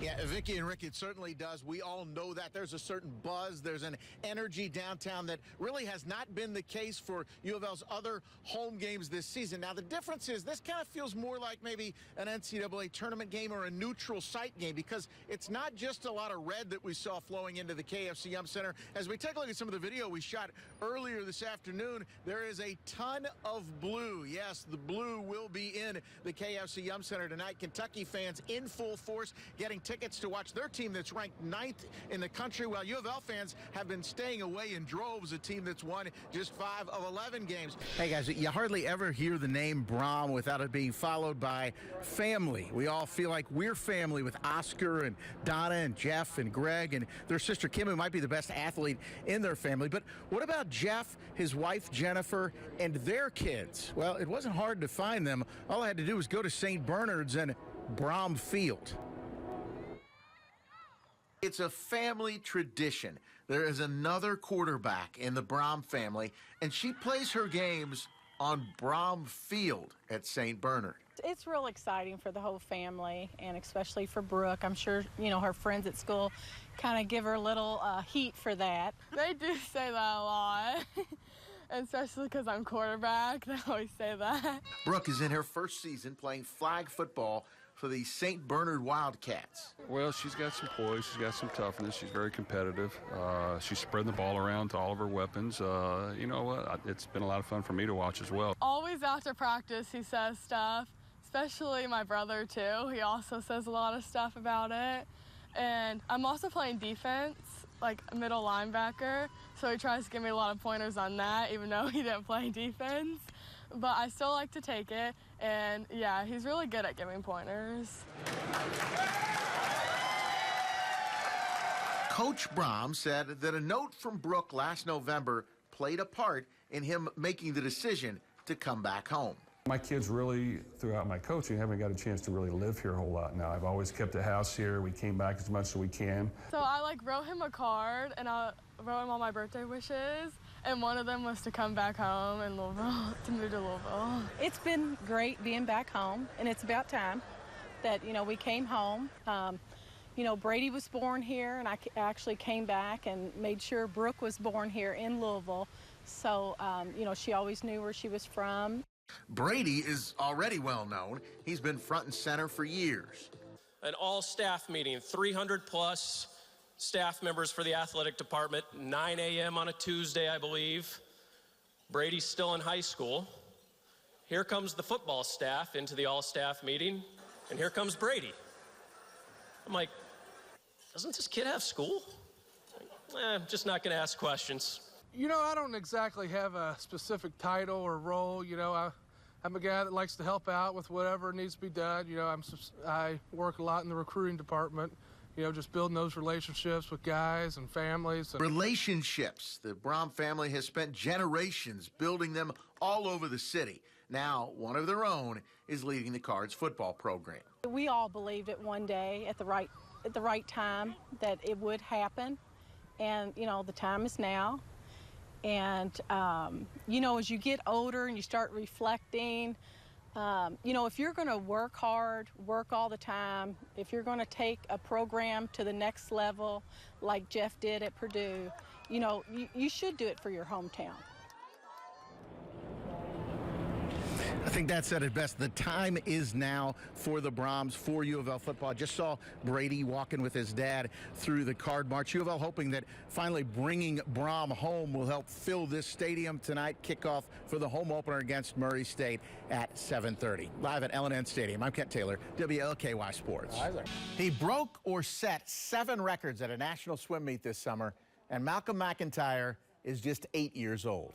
Yeah, Vicky and Rick, it certainly does. We all know that. There's a certain buzz. There's an energy downtown that really has not been the case for U of L's other home games this season. Now, the difference is this kind of feels more like maybe an NCAA tournament game or a neutral site game, because it's not just a lot of red that we saw flowing into the KFC Yum Center. As we take a look at some of the video we shot earlier this afternoon, there is a ton of blue. Yes, the blue will be in the KFC Yum Center tonight. Kentucky fans in full force getting tickets to watch their team that's ranked 9th in the country, while U of L fans have been staying away in droves, a team that's won just 5 of 11 games. Hey guys, you hardly ever hear the name Brom without it being followed by family. We all feel like we're family with Oscar and Donna and Jeff and Greg and their sister Kim, who might be the best athlete in their family. But what about Jeff, his wife Jennifer, and their kids? Well, it wasn't hard to find them. All I had to do was go to St. Bernard's and Brom Field. It's a family tradition. There is another quarterback in the Brom family, and she plays her games on Brom Field at St. Bernard. It's real exciting for the whole family, and especially for Brooke. I'm sure, you know, her friends at school kind of give her a little heat for that. They do say that a lot, especially because I'm quarterback. They always say that. Brooke is in her first season playing flag football for the St. Bernard Wildcats. Well, she's got some poise, she's got some toughness, she's very competitive. She's spreading the ball around to all of her weapons. You know what, it's been a lot of fun for me to watch as well. Always after practice, he says stuff, especially my brother, too. He also says a lot of stuff about it. And I'm also playing defense, like a middle linebacker, so he tries to give me a lot of pointers on that, even though he didn't play defense. But I still like to take it, and yeah, he's really good at giving pointers. Coach Brom said that a note from Brooke last November played a part in him making the decision to come back home. My kids really, throughout my coaching, haven't got a chance to really live here a whole lot now. I've always kept a house here. We came back as much as we can. So I wrote him a card, and I wrote him all my birthday wishes, and one of them was to come back home in Louisville, to move to Louisville. It's been great being back home, and it's about time that, you know, we came home. You know, Brady was born here, and I actually came back and made sure Brooke was born here in Louisville. So, you know, she always knew where she was from. Brady is already well known. He's been front and center for years. An all-staff meeting, 300-plus staff members for the athletic department, 9 a.m. on a Tuesday, I believe. Brady's still in high school. Here comes the football staff into the all-staff meeting, and here comes Brady. I'm like, doesn't this kid have school? I'm just not going to ask questions. You know, I don't exactly have a specific title or role. You know, I'm a guy that likes to help out with whatever needs to be done. You know, I work a lot in the recruiting department, you know, just building those relationships with guys and families. Relationships. The Brom family has spent generations building them all over the city. Now, one of their own is leading the Cards football program. We all believed it one day at the right time that it would happen, and, you know, the time is now. And, you know, as you get older and you start reflecting, you know, if you're going to work hard, work all the time, if you're going to take a program to the next level like Jeff did at Purdue, you know, you should do it for your hometown. I think that said it best. The time is now for the Broms, for U of L football. I just saw Brady walking with his dad through the card march. U of L hoping that finally bringing Brom home will help fill this stadium tonight. Kickoff for the home opener against Murray State at 7:30. Live at L&N Stadium, I'm Kent Taylor, WLKY Sports. He broke or set 7 records at a national swim meet this summer, and Malcolm McIntyre is just 8 years old.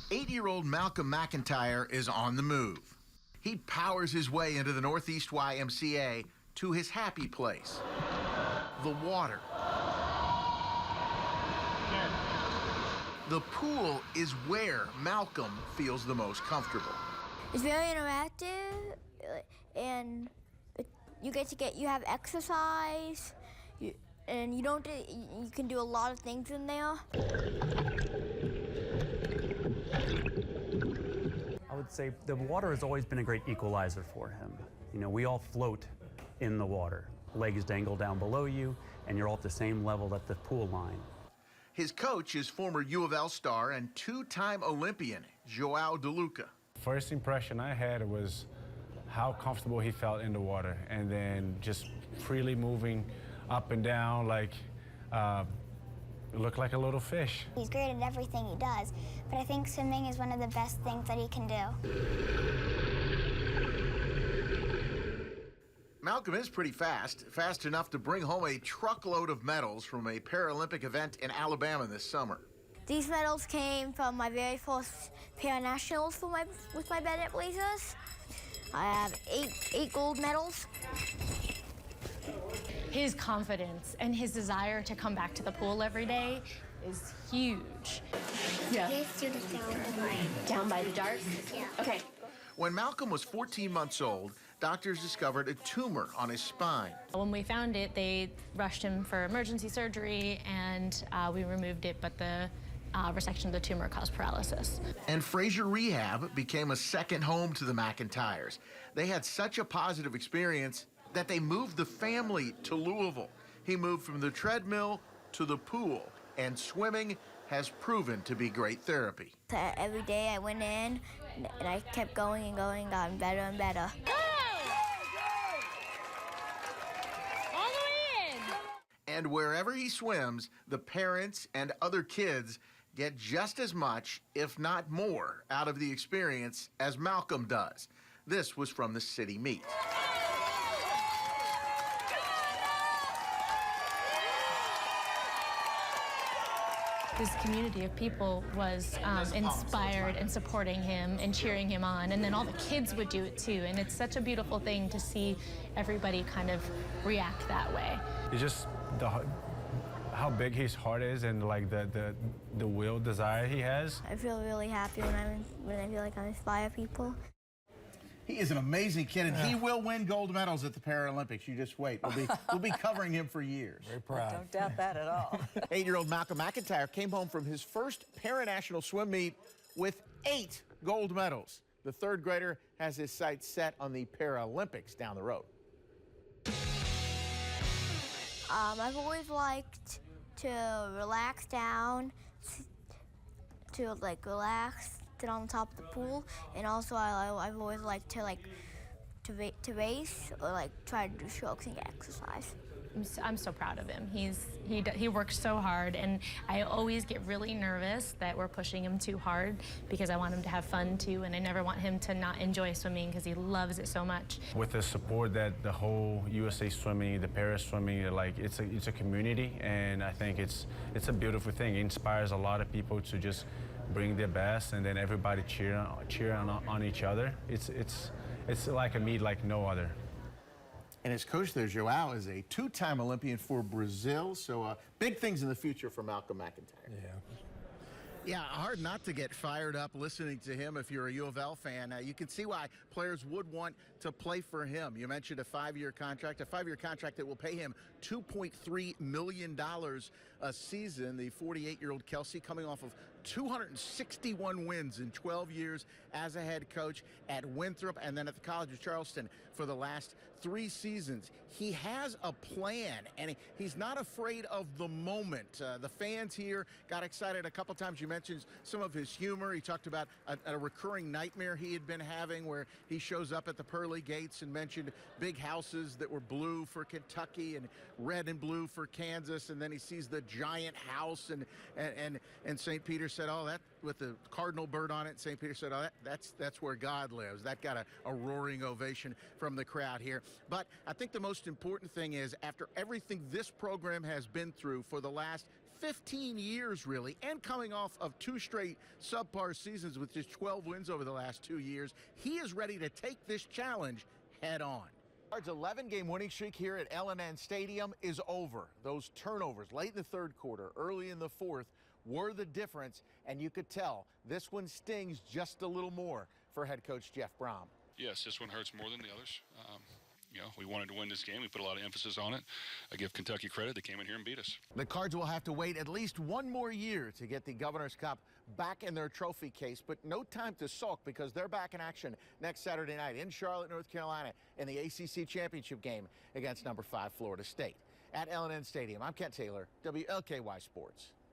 8-year-old Malcolm McIntyre is on the move. He powers his way into the Northeast YMCA to his happy place, the water. The pool is where Malcolm feels the most comfortable. It's very interactive, and you have exercise, and you can do a lot of things in there. would say the water has always been a great equalizer for him. You know, we all float in the water. Legs dangle down below you, and you're all at the same level at the pool line. His coach is former U of L star and two-time Olympian, Wlky. First impression I had was how comfortable he felt in the water, and then just freely moving up and down like looked like a little fish. He's great at everything he does, but I think swimming is one of the best things that he can do. Malcolm is pretty fast enough to bring home a truckload of medals from a Paralympic event in Alabama this summer. These medals came from my very first Para-Nationals with my Bennett Blazers. I have eight gold medals. His confidence and his desire to come back to the pool every day is huge. Yeah. Down by the darts? Yeah. Okay. When Malcolm was 14 months old, doctors discovered a tumor on his spine. When we found it, they rushed him for emergency surgery, and we removed it, but the resection of the tumor caused paralysis. And Fraser Rehab became a second home to the McIntyres. They had such a positive experience that they moved the family to Louisville. He moved from the treadmill to the pool, and swimming has proven to be great therapy. Every day I went in, and I kept going and going, gotten better and better. All the way in! And wherever he swims, the parents and other kids get just as much, if not more, out of the experience as Malcolm does. This was from the city meet. This community of people was inspired and supporting him and cheering him on, and then all the kids would do it too, and it's such a beautiful thing to see everybody kind of react that way. It's just how big his heart is, and like the will, desire he has. I feel really happy when I feel like I inspire people. He is an amazing kid, and he will win gold medals at the Paralympics. You just wait. We'll be covering him for years. Very proud. Don't doubt that at all. 8-year-old Malcolm McIntyre came home from his first Para-National swim meet with 8 gold medals. The third grader has his sights set on the Paralympics down the road. I've always liked to relax down, to like relax, sit on top of the pool, and also I've always liked to race or like try to do strokes and get exercise. I'm so proud of him. He works so hard, and I always get really nervous that we're pushing him too hard because I want him to have fun too, and I never want him to not enjoy swimming because he loves it so much. With the support that the whole USA Swimming, the Paris Swimming, like it's a community, and I think it's a beautiful thing. It inspires a lot of people to just bring their best, and then everybody cheer on each other. It's like a meet like no other. And his coach there, Joao, is a 2-time Olympian for Brazil, so big things in the future for Malcolm McIntyre. Yeah. Yeah, hard not to get fired up listening to him if you're a U of L fan. You can see why players would want to play for him. You mentioned a 5-year contract that will pay him $2.3 million a season. The 48-year-old Kelsey coming off of 261 wins in 12 years as a head coach at Winthrop and then at the College of Charleston for the last 3 seasons. He has a plan, and he's not afraid of the moment. The fans here got excited a couple times. You mentioned some of his humor. He talked about a recurring nightmare he had been having where he shows up at the pearly gates and mentioned big houses that were blue for Kentucky and red and blue for Kansas, and then he sees the giant house and St. Peter said, oh, that with the cardinal bird on it. St. Peter said, oh, that's where God lives. That got a roaring ovation from the crowd here. But I think the most important thing is, after everything this program has been through for the last 15 years, really, and coming off of 2 straight subpar seasons with just 12 wins over the last 2 years, he is ready to take this challenge head on. Cards' 11-game winning streak here at L&N Stadium is over. Those turnovers late in the 3rd quarter, early in the 4th, were the difference, and you could tell this one stings just a little more for head coach Jeff Brom. Yes, this one hurts more than the others. You know, we wanted to win this game. We put a lot of emphasis on it. I give Kentucky credit. They came in here and beat us. The Cards will have to wait at least 1 more year to get the Governor's Cup back in their trophy case, but no time to sulk because they're back in action next Saturday night in Charlotte, North Carolina in the ACC Championship game against number 5 Florida State. At L&N Stadium, I'm Kent Taylor, WLKY Sports.